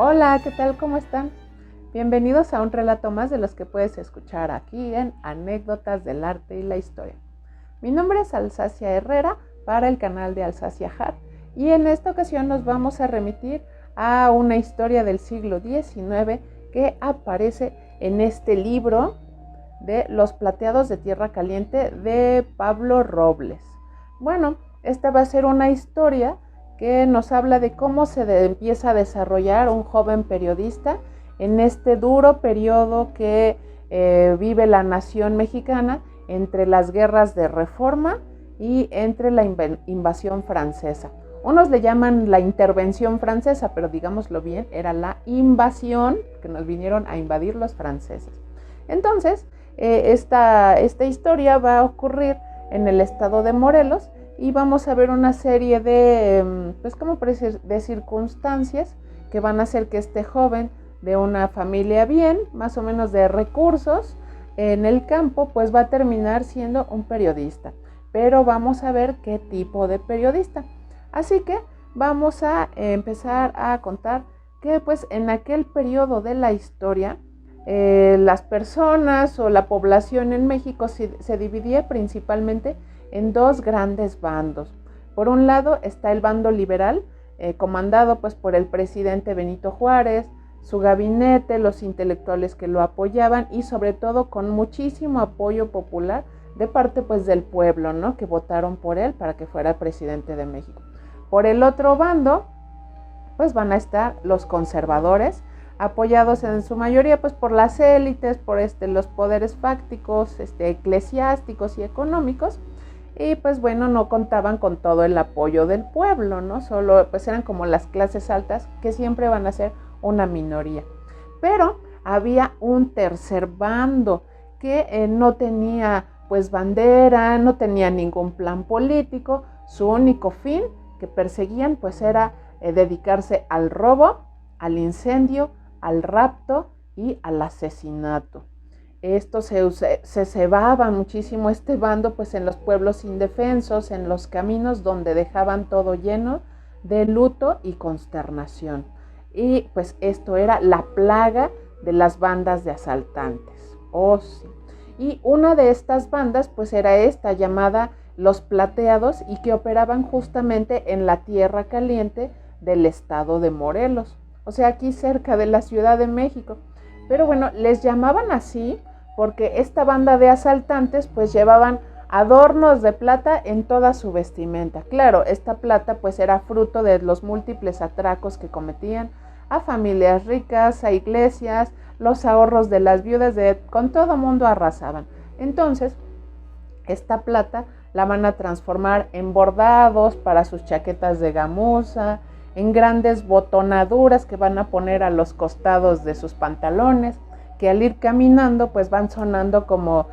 Hola, ¿qué tal? ¿Cómo están? Bienvenidos a un relato más de los que puedes escuchar aquí en Anécdotas del Arte y la Historia. Mi nombre es Alsacia Herrera para el canal de Alsacia Hat y en esta ocasión nos vamos a remitir a una historia del siglo XIX que aparece en este libro de Los Plateados de Tierra Caliente de Pablo Robles. Bueno, esta va a ser una historia que nos habla de cómo se empieza a desarrollar un joven periodista en este duro periodo que vive la nación mexicana entre las guerras de Reforma y entre la invasión francesa. Unos le llaman la intervención francesa, pero digámoslo bien, era la invasión que nos vinieron a invadir los franceses. Entonces, esta historia va a ocurrir en el estado de Morelos y vamos a ver una serie de, de circunstancias que van a hacer que este joven de una familia bien, más o menos de recursos, en el campo, pues va a terminar siendo un periodista. Pero vamos a ver qué tipo de periodista. Así que vamos a empezar a contar que pues en aquel periodo de la historia, las personas o la población en México se dividía principalmente en dos grandes bandos. Por un lado está el bando liberal, comandado pues por el presidente Benito Juárez, su gabinete, los intelectuales que lo apoyaban y sobre todo con muchísimo apoyo popular de parte pues del pueblo, ¿no? Que votaron por él para que fuera presidente de México. Por el otro bando pues van a estar los conservadores, apoyados en su mayoría pues por las élites, por los poderes fácticos, eclesiásticos y económicos. Y pues bueno, no contaban con todo el apoyo del pueblo, ¿no? Solo pues eran como las clases altas que siempre van a ser una minoría. Pero había un tercer bando que no tenía pues bandera, no tenía ningún plan político. Su único fin que perseguían pues era dedicarse al robo, al incendio, al rapto y al asesinato. Esto se cebaba muchísimo este bando pues en los pueblos indefensos, en los caminos donde dejaban todo lleno de luto y consternación. Y pues esto era la plaga de las bandas de asaltantes. Oh, sí. Y una de estas bandas pues era esta llamada Los Plateados y que operaban justamente en la Tierra Caliente del estado de Morelos, o sea, aquí cerca de la Ciudad de México. Pero bueno, les llamaban así porque esta banda de asaltantes pues llevaban adornos de plata en toda su vestimenta. Claro, esta plata pues era fruto de los múltiples atracos que cometían a familias ricas, a iglesias, los ahorros de las viudas, con todo mundo arrasaban. Entonces, esta plata la van a transformar en bordados para sus chaquetas de gamuza, en grandes botonaduras que van a poner a los costados de sus pantalones, que al ir caminando pues van sonando como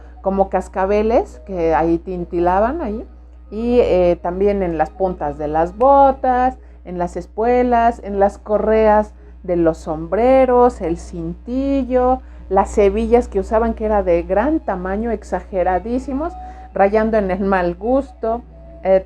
cascabeles que ahí tintilaban ahí, y también en las puntas de las botas, en las espuelas, en las correas de los sombreros, el cintillo, las hebillas que usaban que era de gran tamaño, exageradísimos, rayando en el mal gusto.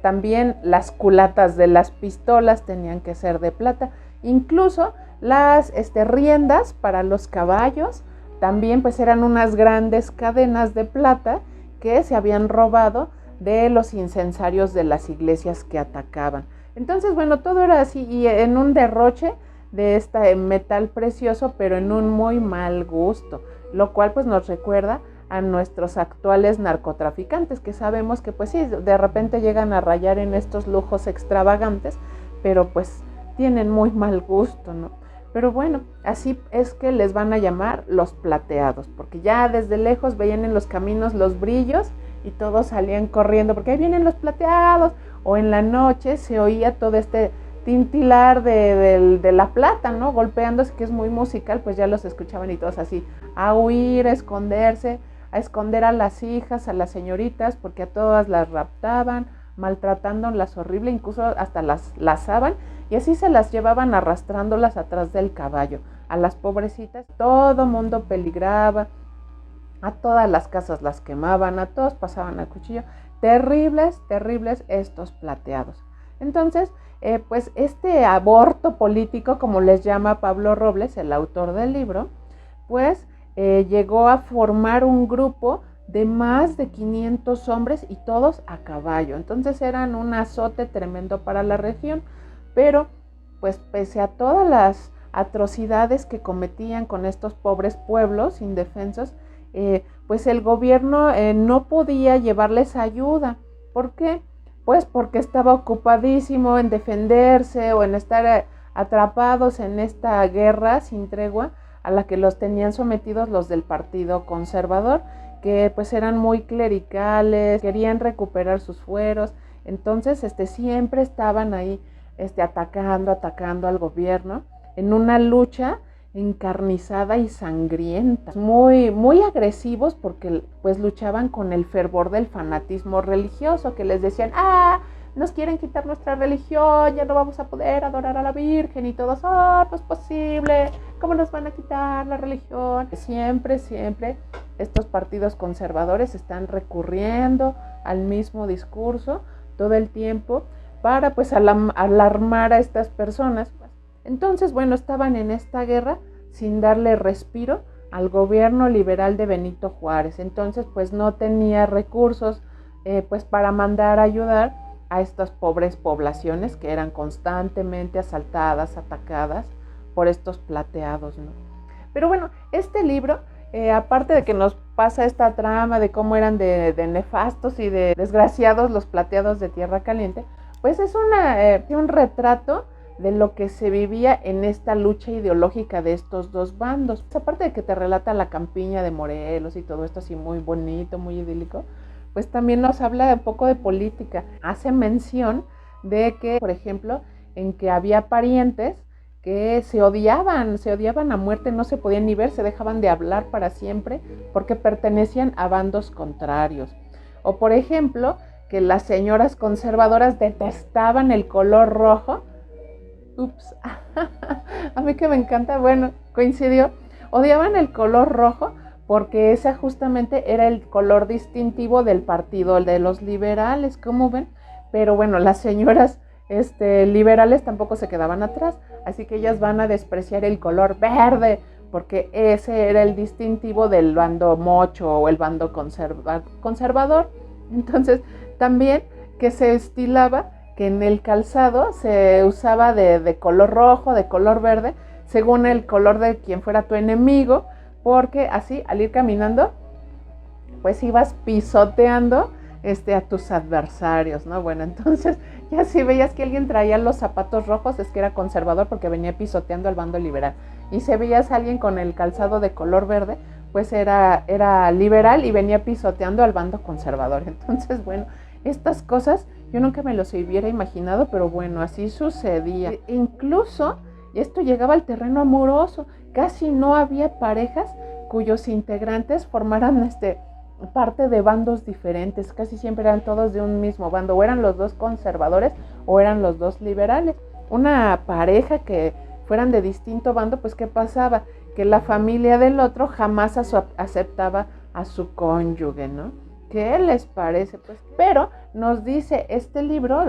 También las culatas de las pistolas tenían que ser de plata, incluso las riendas para los caballos también pues eran unas grandes cadenas de plata que se habían robado de los incensarios de las iglesias que atacaban. Entonces bueno, todo era así y en un derroche de este metal precioso, pero en un muy mal gusto, lo cual pues nos recuerda a nuestros actuales narcotraficantes, que sabemos que pues sí, de repente llegan a rayar en estos lujos extravagantes, pero pues tienen muy mal gusto, ¿no? Pero bueno, así es que les van a llamar los plateados, porque ya desde lejos veían en los caminos los brillos y todos salían corriendo, porque ahí vienen los plateados, o en la noche se oía todo este tintilar de la plata, ¿no? Golpeándose, que es muy musical, pues ya los escuchaban y todos así, a huir, a esconderse, a esconder a las hijas, a las señoritas, porque a todas las raptaban, maltratándolas horrible, incluso hasta las lazaban, y así se las llevaban arrastrándolas atrás del caballo. A las pobrecitas, todo mundo peligraba, a todas las casas las quemaban, a todos pasaban a cuchillo. Terribles, terribles estos plateados. Entonces, pues este aborto político, como les llama Pablo Robles, el autor del libro, pues llegó a formar un grupo de más de 500 hombres y todos a caballo. Entonces eran un azote tremendo para la región, pero pues pese a todas las atrocidades que cometían con estos pobres pueblos indefensos, pues el gobierno no podía llevarles ayuda. ¿Por qué? Pues porque estaba ocupadísimo en defenderse o en estar atrapados en esta guerra sin tregua a la que los tenían sometidos los del Partido Conservador, que pues eran muy clericales, querían recuperar sus fueros. Entonces siempre estaban ahí atacando al gobierno en una lucha encarnizada y sangrienta, muy agresivos, porque pues luchaban con el fervor del fanatismo religioso, que les decían, nos quieren quitar nuestra religión, ya no vamos a poder adorar a la Virgen, y todos, no es posible, ¿cómo nos van a quitar la religión? Siempre estos partidos conservadores están recurriendo al mismo discurso todo el tiempo para pues alarmar a estas personas. Entonces, bueno, estaban en esta guerra sin darle respiro al gobierno liberal de Benito Juárez. Entonces, pues no tenía recursos pues para mandar a ayudar a estas pobres poblaciones que eran constantemente asaltadas, atacadas por estos plateados, ¿no? Pero bueno, este libro, aparte de que nos pasa esta trama de cómo eran de nefastos y de desgraciados los plateados de Tierra Caliente, pues es un retrato de lo que se vivía en esta lucha ideológica de estos dos bandos. Aparte de que te relata la campiña de Morelos y todo esto así muy bonito, muy idílico, pues también nos habla un poco de política. Hace mención de que, por ejemplo, en que había parientes que se odiaban a muerte, no se podían ni ver, se dejaban de hablar para siempre porque pertenecían a bandos contrarios. O por ejemplo, que las señoras conservadoras detestaban el color rojo. A mí que me encanta, bueno, coincidió, odiaban el color rojo porque ese justamente era el color distintivo del partido, el de los liberales, ¿cómo ven? Pero bueno, las señoras liberales tampoco se quedaban atrás, así que ellas van a despreciar el color verde, porque ese era el distintivo del bando mocho o el bando conservador. Entonces, también que se estilaba que en el calzado se usaba de color rojo, de color verde, según el color de quien fuera tu enemigo, porque así al ir caminando, pues ibas pisoteando a tus adversarios, ¿no? Bueno, entonces ya si veías que alguien traía los zapatos rojos, es que era conservador porque venía pisoteando al bando liberal. Y si veías a alguien con el calzado de color verde, pues era liberal y venía pisoteando al bando conservador. Entonces, bueno, estas cosas yo nunca me los hubiera imaginado, pero bueno, así sucedía. Incluso esto llegaba al terreno amoroso. Casi no había parejas cuyos integrantes formaran parte de bandos diferentes. Casi siempre eran todos de un mismo bando, o eran los dos conservadores o eran los dos liberales. Una pareja que fueran de distinto bando, pues ¿qué pasaba? Que la familia del otro jamás aceptaba a su cónyuge, ¿no? ¿Qué les parece? Pues, pero nos dice este libro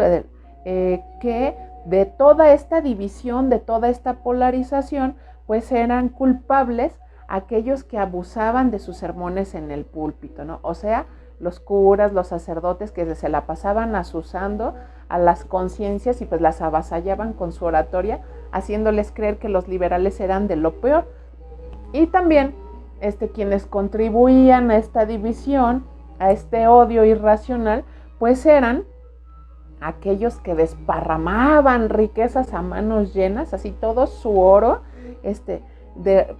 que de toda esta división, de toda esta polarización, pues eran culpables aquellos que abusaban de sus sermones en el púlpito, ¿no? O sea, los curas, los sacerdotes que se la pasaban azuzando a las conciencias y pues las avasallaban con su oratoria, haciéndoles creer que los liberales eran de lo peor. Y también quienes contribuían a esta división, a este odio irracional, pues eran aquellos que desparramaban riquezas a manos llenas, así todo su oro,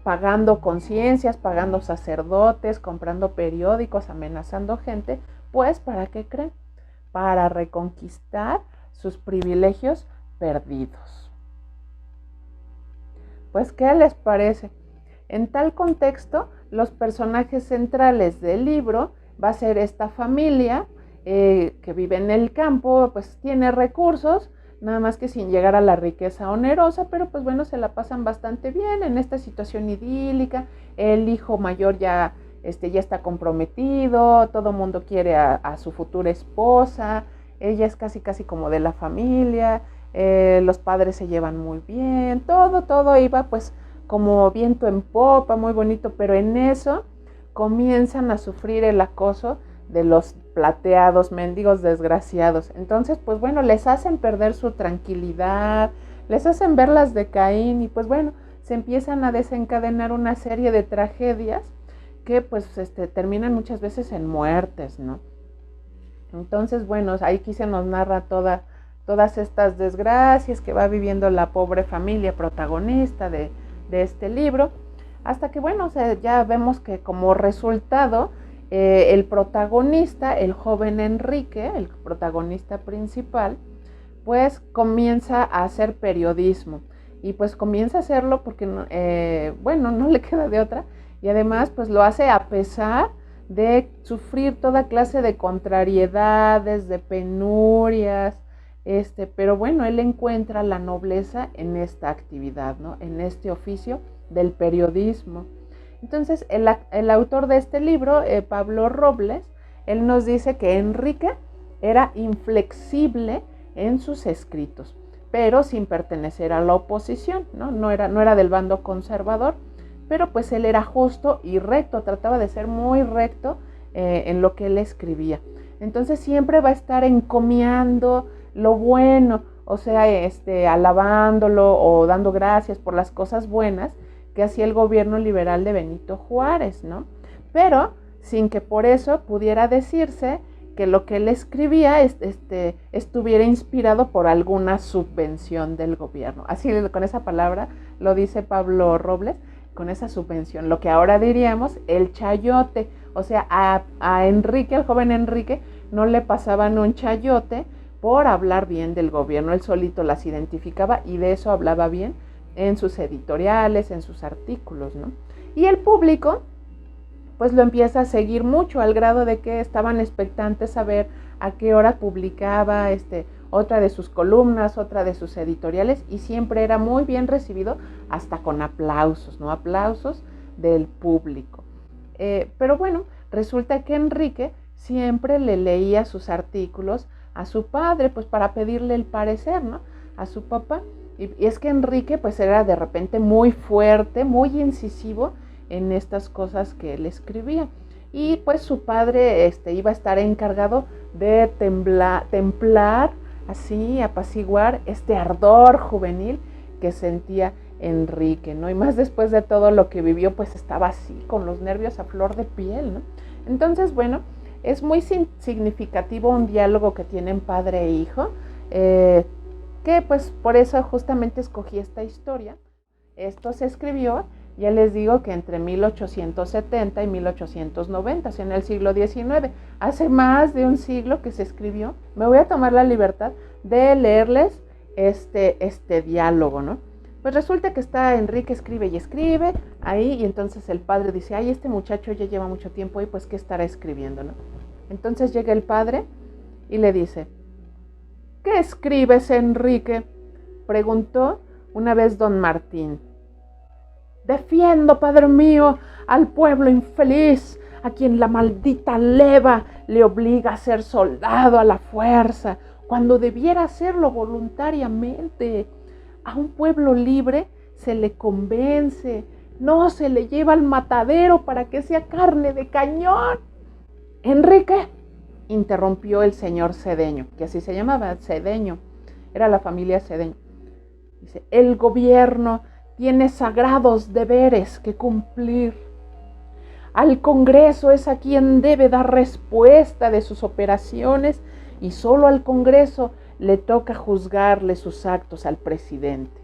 pagando conciencias, pagando sacerdotes, comprando periódicos, amenazando gente, pues ¿para qué creen? Para reconquistar sus privilegios perdidos. Pues ¿qué les parece? En tal contexto, los personajes centrales del libro va a ser esta familia que vive en el campo, pues tiene recursos, nada más que sin llegar a la riqueza onerosa, pero pues bueno, se la pasan bastante bien en esta situación idílica. El hijo mayor ya está comprometido, todo mundo quiere a su futura esposa, ella es casi como de la familia, los padres se llevan muy bien, todo iba pues como viento en popa, muy bonito, pero en eso comienzan a sufrir el acoso de los plateados, mendigos desgraciados. Entonces, pues bueno, les hacen perder su tranquilidad, les hacen ver las de Caín y pues bueno, se empiezan a desencadenar una serie de tragedias que pues terminan muchas veces en muertes, ¿no? Entonces, bueno, aquí se nos narra todas estas desgracias que va viviendo la pobre familia protagonista de este libro, hasta que, bueno, o sea, ya vemos que como resultado, el protagonista, el joven Enrique, el protagonista principal, pues comienza a hacer periodismo, y pues comienza a hacerlo porque, bueno, no le queda de otra, y además pues lo hace a pesar de sufrir toda clase de contrariedades, de penurias, pero bueno, él encuentra la nobleza en esta actividad, ¿no? En este oficio del periodismo. Entonces, el autor de este libro, Pablo Robles, él nos dice que Enrique era inflexible en sus escritos, pero sin pertenecer a la oposición, ¿no? No era del bando conservador, pero pues él era justo y recto, trataba de ser muy recto en lo que él escribía. Entonces siempre va a estar encomiando lo bueno, o sea, alabándolo o dando gracias por las cosas buenas que hacía el gobierno liberal de Benito Juárez, ¿no? Pero sin que por eso pudiera decirse que lo que él escribía estuviera inspirado por alguna subvención del gobierno. Así, con esa palabra lo dice Pablo Robles, con esa subvención, lo que ahora diríamos el chayote. O sea, a Enrique, al joven Enrique, no le pasaban un chayote por hablar bien del gobierno, él solito las identificaba y de eso hablaba bien en sus editoriales, en sus artículos, ¿no? Y el público pues lo empieza a seguir mucho, al grado de que estaban expectantes a ver a qué hora publicaba otra de sus columnas, otra de sus editoriales, y siempre era muy bien recibido, hasta con aplausos, ¿no? Aplausos del público. Pero bueno, resulta que Enrique siempre le leía sus artículos a su padre, pues para pedirle el parecer, ¿no? A su papá. Y es que Enrique pues era de repente muy fuerte, muy incisivo en estas cosas que él escribía. Y pues su padre iba a estar encargado de templar, así, apaciguar este ardor juvenil que sentía Enrique, ¿no? Y más después de todo lo que vivió, pues estaba así, con los nervios a flor de piel, ¿no? Entonces, bueno, es muy significativo un diálogo que tienen padre e hijo, que pues por eso justamente escogí esta historia. Esto se escribió, ya les digo, que entre 1870 y 1890, o sea, en el siglo XIX, hace más de un siglo que se escribió. Me voy a tomar la libertad de leerles este diálogo, ¿no? Pues resulta que está Enrique, escribe y escribe ahí, y entonces el padre dice, ay, este muchacho ya lleva mucho tiempo ahí, pues ¿qué estará escribiendo, no? Entonces llega el padre y le dice, ¿qué escribes, Enrique?, preguntó una vez don Martín. Defiendo, padre mío, al pueblo infeliz, a quien la maldita leva le obliga a ser soldado a la fuerza, cuando debiera hacerlo voluntariamente. A un pueblo libre se le convence, no se le lleva al matadero para que sea carne de cañón. Enrique, interrumpió el señor Cedeño, que así se llamaba, Cedeño, era la familia Cedeño. Dice, el gobierno tiene sagrados deberes que cumplir. Al Congreso es a quien debe dar respuesta de sus operaciones y solo al Congreso le toca juzgarle sus actos al presidente.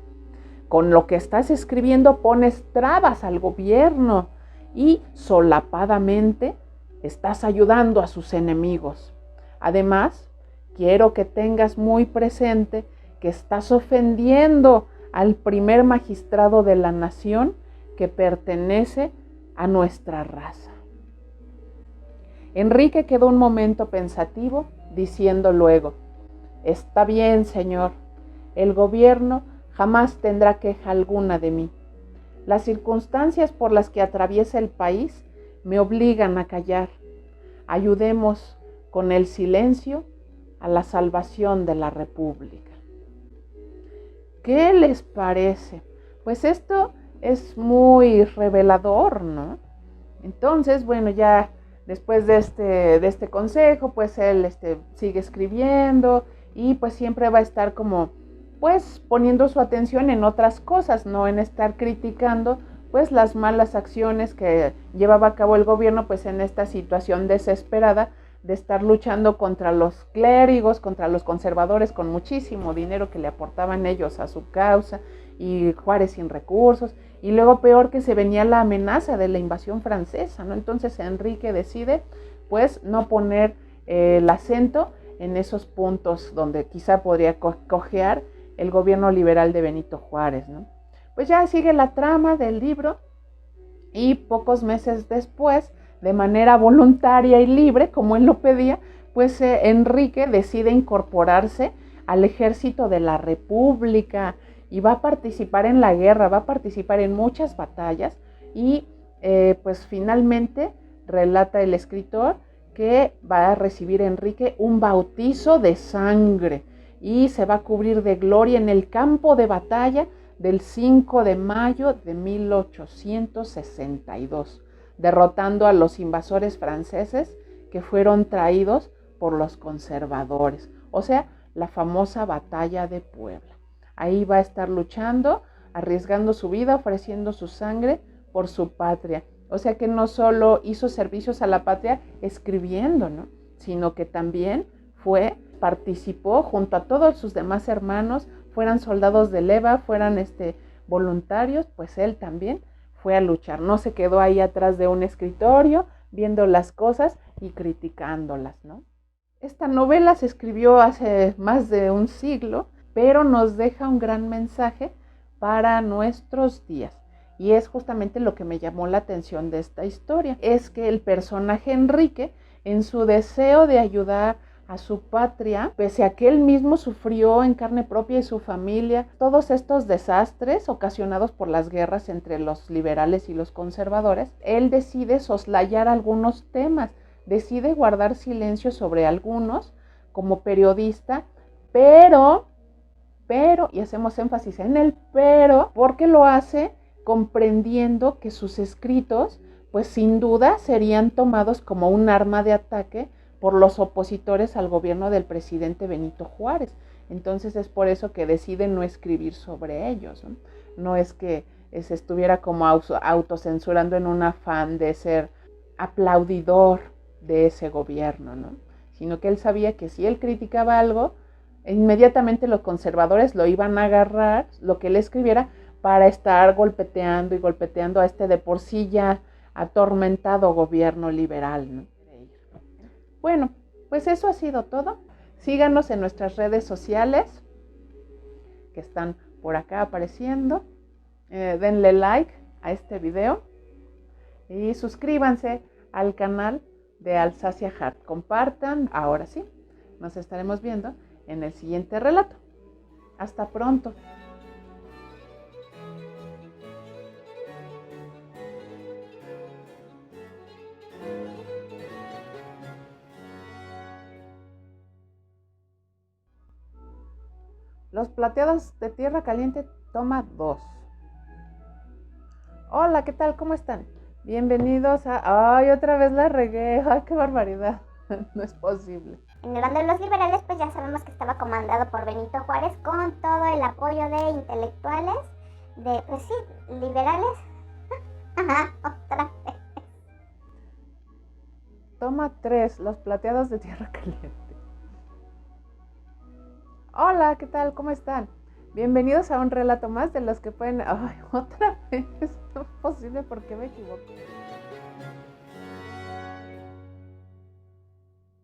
Con lo que estás escribiendo pones trabas al gobierno y solapadamente estás ayudando a sus enemigos. Además, quiero que tengas muy presente que estás ofendiendo al primer magistrado de la nación que pertenece a nuestra raza. Enrique quedó un momento pensativo, diciendo luego, está bien, señor, el gobierno jamás tendrá queja alguna de mí. Las circunstancias por las que atraviesa el país me obligan a callar. Ayudemos con el silencio a la salvación de la República. ¿Qué les parece? Pues esto es muy revelador, ¿no? Entonces, bueno, ya después de este consejo, pues él sigue escribiendo y pues siempre va a estar como, pues poniendo su atención en otras cosas, no en estar criticando pues las malas acciones que llevaba a cabo el gobierno pues en esta situación desesperada de estar luchando contra los clérigos, contra los conservadores con muchísimo dinero que le aportaban ellos a su causa y Juárez sin recursos, y luego peor que se venía la amenaza de la invasión francesa, ¿no? Entonces Enrique decide pues no poner el acento en esos puntos donde quizá podría cojear el gobierno liberal de Benito Juárez, ¿no? Pues ya sigue la trama del libro y pocos meses después, de manera voluntaria y libre, como él lo pedía, pues Enrique decide incorporarse al ejército de la República y va a participar en la guerra, va a participar en muchas batallas y pues finalmente relata el escritor que va a recibir Enrique un bautizo de sangre y se va a cubrir de gloria en el campo de batalla del 5 de mayo de 1862, derrotando a los invasores franceses que fueron traídos por los conservadores, o sea, la famosa batalla de Puebla. Ahí va a estar luchando, arriesgando su vida, ofreciendo su sangre por su patria. O sea que no solo hizo servicios a la patria escribiendo, ¿no? Sino que también participó junto a todos sus demás hermanos, fueran soldados de leva, fueran voluntarios, pues él también fue a luchar. No se quedó ahí atrás de un escritorio viendo las cosas y criticándolas, ¿no? Esta novela se escribió hace más de un siglo, pero nos deja un gran mensaje para nuestros días. Y es justamente lo que me llamó la atención de esta historia. Es que el personaje Enrique, en su deseo de ayudar a su patria, pese a que él mismo sufrió en carne propia y su familia todos estos desastres ocasionados por las guerras entre los liberales y los conservadores, él decide soslayar algunos temas, decide guardar silencio sobre algunos como periodista, pero, y hacemos énfasis en el pero, porque lo hace comprendiendo que sus escritos, pues sin duda serían tomados como un arma de ataque por los opositores al gobierno del presidente Benito Juárez. Entonces es por eso que decide no escribir sobre ellos, ¿no? No es que se estuviera como autocensurando en un afán de ser aplaudidor de ese gobierno, ¿no? Sino que él sabía que si él criticaba algo, inmediatamente los conservadores lo iban a agarrar, lo que él escribiera, para estar golpeteando y golpeteando a de por sí ya atormentado gobierno liberal, ¿no? Bueno, pues eso ha sido todo. Síganos en nuestras redes sociales que están por acá apareciendo. Denle like a este video y suscríbanse al canal de Alsacia Heart. Compartan. Ahora sí, nos estaremos viendo en el siguiente relato. Hasta pronto. Los plateados de tierra caliente, toma 2. Hola, ¿qué tal? ¿Cómo están? Bienvenidos a... ¡Ay, otra vez la regué! ¡Ay, qué barbaridad! No es posible. En el bando de los liberales, pues ya sabemos que estaba comandado por Benito Juárez con todo el apoyo de intelectuales, pues sí, liberales. Ajá, otra vez. Toma 3, los plateados de tierra caliente. Hola, ¿qué tal? ¿Cómo están? Bienvenidos a un relato más de los que pueden... ¡Ay, otra vez! No es posible, ¿por qué me equivoco?